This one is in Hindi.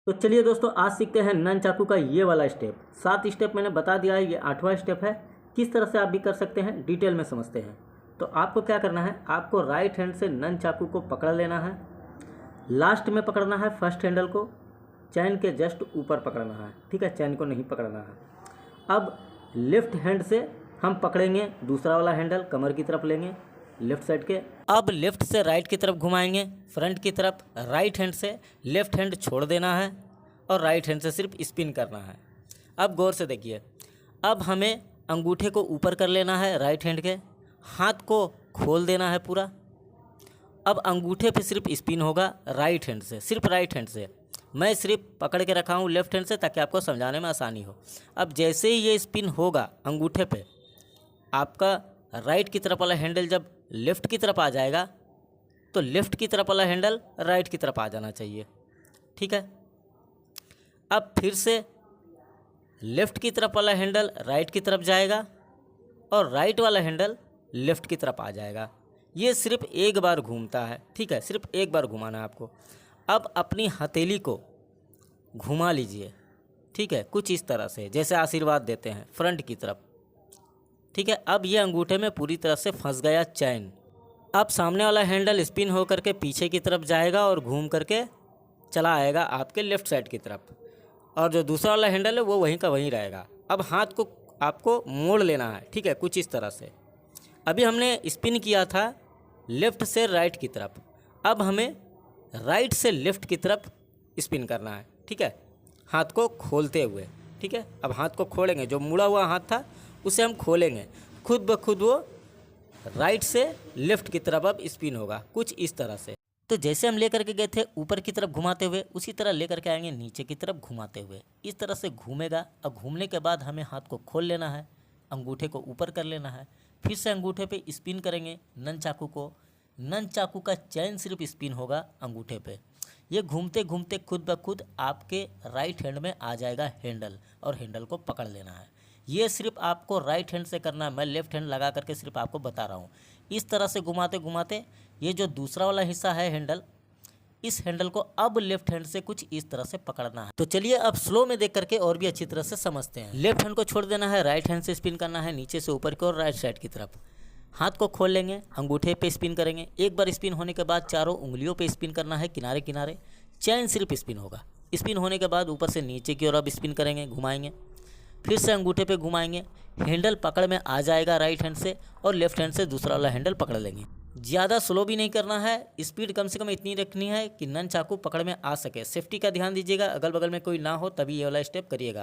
तो चलिए दोस्तों, आज सीखते हैं नन चाकू का ये वाला स्टेप। 7 स्टेप मैंने बता दिया है, ये 8वां स्टेप है। किस तरह से आप भी कर सकते हैं डिटेल में समझते हैं। तो आपको क्या करना है, आपको राइट हैंड से नन चाकू को पकड़ लेना है। लास्ट में पकड़ना है फर्स्ट हैंडल को, चैन के जस्ट ऊपर पकड़ना है, ठीक है, चैन को नहीं पकड़ना है। अब लेफ्ट हैंड से हम पकड़ेंगे दूसरा वाला हैंडल, कमर की तरफ लेंगे लेफ्ट साइड के। अब लेफ्ट से राइट की तरफ घुमाएंगे फ्रंट की तरफ। राइट हैंड से लेफ्ट हैंड छोड़ देना है और राइट हैंड से सिर्फ स्पिन करना है। अब गौर से देखिए, अब हमें अंगूठे को ऊपर कर लेना है राइट हैंड के, हाथ को खोल देना है पूरा। अब अंगूठे पे सिर्फ स्पिन होगा राइट हैंड से, सिर्फ राइट हैंड से। मैं सिर्फ पकड़ के रखा हूँ लेफ्ट हैंड से ताकि आपको समझाने में आसानी हो। अब जैसे ही ये स्पिन होगा अंगूठे पे, आपका राइट की तरफ वाला हैंडल जब लेफ़्ट की तरफ आ जाएगा तो लेफ़्ट की तरफ वाला हैंडल राइट की तरफ आ जाना चाहिए, ठीक है। अब फिर से लेफ़्ट की तरफ वाला हैंडल राइट की तरफ जाएगा और राइट वाला हैंडल लेफ़्ट की तरफ आ जाएगा। ये सिर्फ एक बार घूमता है, ठीक है, सिर्फ एक बार घुमाना है आपको। अब अपनी हथेली को घुमा लीजिए, ठीक है, कुछ इस तरह से जैसे आशीर्वाद देते हैं फ्रंट की तरफ, ठीक है। अब ये अंगूठे में पूरी तरह से फंस गया चैन। अब सामने वाला हैंडल स्पिन हो करके पीछे की तरफ जाएगा और घूम करके चला आएगा आपके लेफ़्ट साइड की तरफ, और जो दूसरा वाला हैंडल है वो वहीं का वहीं रहेगा। अब हाथ को आपको मोड़ लेना है, ठीक है, कुछ इस तरह से। अभी हमने स्पिन किया था लेफ़्ट से राइट की तरफ, अब हमें राइट से लेफ़्ट की तरफ स्पिन करना है, ठीक है, हाथ को खोलते हुए, ठीक है। अब हाथ को खोलेंगे, जो मुड़ा हुआ हाथ था उसे हम खोलेंगे, खुद ब खुद वो राइट से लेफ़्ट की तरफ अब स्पिन होगा, कुछ इस तरह से। तो जैसे हम लेकर के गए थे ऊपर की तरफ घुमाते हुए, उसी तरह लेकर के आएंगे नीचे की तरफ घुमाते हुए। इस तरह से घूमेगा। अब घूमने के बाद हमें हाथ को खोल लेना है, अंगूठे को ऊपर कर लेना है, फिर से अंगूठे पे स्पिन करेंगे नन चाकू को। नन चाकू का चैन सिर्फ स्पिन होगा अंगूठे पे। ये घूमते घूमते खुद ब खुद आपके राइट हैंड में आ जाएगा हैंडल, और हैंडल को पकड़ लेना है। ये सिर्फ आपको राइट हैंड से करना है, मैं लेफ़्ट हैंड लगा करके सिर्फ आपको बता रहा हूँ। इस तरह से घुमाते घुमाते ये जो दूसरा वाला हिस्सा है हैंडल, इस हैंडल को अब लेफ्ट हैंड से कुछ इस तरह से पकड़ना है। तो चलिए अब स्लो में देख करके और भी अच्छी तरह से समझते हैं। लेफ्ट हैंड को छोड़ देना है, राइट हैंड से स्पिन करना है नीचे से ऊपर की ओर राइट साइड की तरफ। हाथ को खोल लेंगे, अंगूठे पे स्पिन करेंगे। एक बार स्पिन होने के बाद चारों उंगलियों पे स्पिन करना है, किनारे किनारे। चैन सिर्फ स्पिन होगा। स्पिन होने के बाद ऊपर से नीचे की ओर अब स्पिन करेंगे, घुमाएंगे, फिर से अंगूठे पे घुमाएंगे, हैंडल पकड़ में आ जाएगा राइट हैंड से, और लेफ्ट हैंड से दूसरा वाला हैंडल पकड़ लेंगे। ज़्यादा स्लो भी नहीं करना है, स्पीड कम से कम इतनी रखनी है कि नन चाकू पकड़ में आ सके। सेफ्टी का ध्यान दीजिएगा, अगल बगल में कोई ना हो तभी ये वाला स्टेप करिएगा।